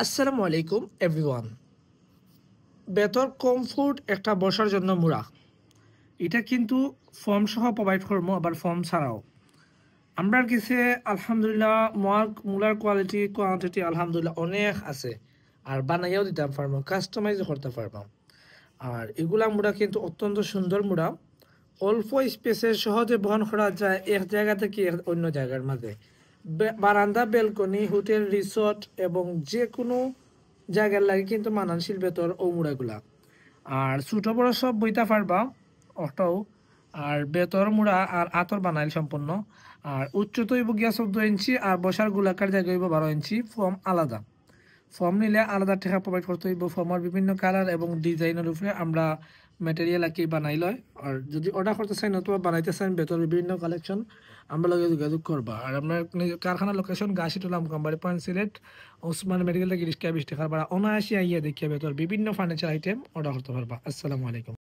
আসসালামু আলাইকুম everyone. বেতর comfort একটা বসার জন্য মুড়া। এটা কিন্তু ফর্ম সহ প্রোভাইড করবো, আবার ফর্ম ছাড়াও। আমরা কাছে আলহামদুলিল্লাহ মূলার কোয়ান্টিটি আলহামদুলিল্লাহ অনেক আছে। আর বানাইয়াও দিতে পারবো, কাস্টমাইজও করতে পারবো। আর এগুলা মুড়া কিন্তু অত্যন্ত সুন্দর মুড়া। অল্প স্পেসে সহজে বহন করা যায় এক জায়গা থেকে অন্য জায়গার মাঝে। বারান্দা, বেলকনি, হোটেল, রিসোর্ট এবং যে কোনো জায়গার লাগে কিন্তু মানানশীল বেতর ও মুড়াগুলা। আর ছোট বড় সব বইতা পারবা অটাও। আর বেতর মুড়া আর আতর বানাইল সম্পূর্ণ। আর উচ্চতা হইব গিয়া 14 ইঞ্চি, আর বসার গোলাকার জায়গা হইব 12 ইঞ্চি। ফর্ম আলাদা, ফর্ম নিলে আলাদা টাকা প্রোভাইড করতে হইব। ফর্মের বিভিন্ন কালার এবং ডিজাইনের উপরে আমরা ম্যাটেরিয়াল আঁকি বানাই লয়। আর যদি অর্ডার করতে চাই নতুবা বানাইতে চান বেতর বিভিন্ন কালেকশন, আমরা লগে যোগাযোগ করবা। আর আপনার কারখানার location Gachhitola Mokambari point, Sylhet. Osman medical থেকে 20 টাকা 20 টাকার ভাড়া অনায়াসে আইয়া দেখিয়া বেতর বিভিন্ন ফার্নিচার আইটেম অর্ডার করতে পারবা। আসসালামু আলাইকুম।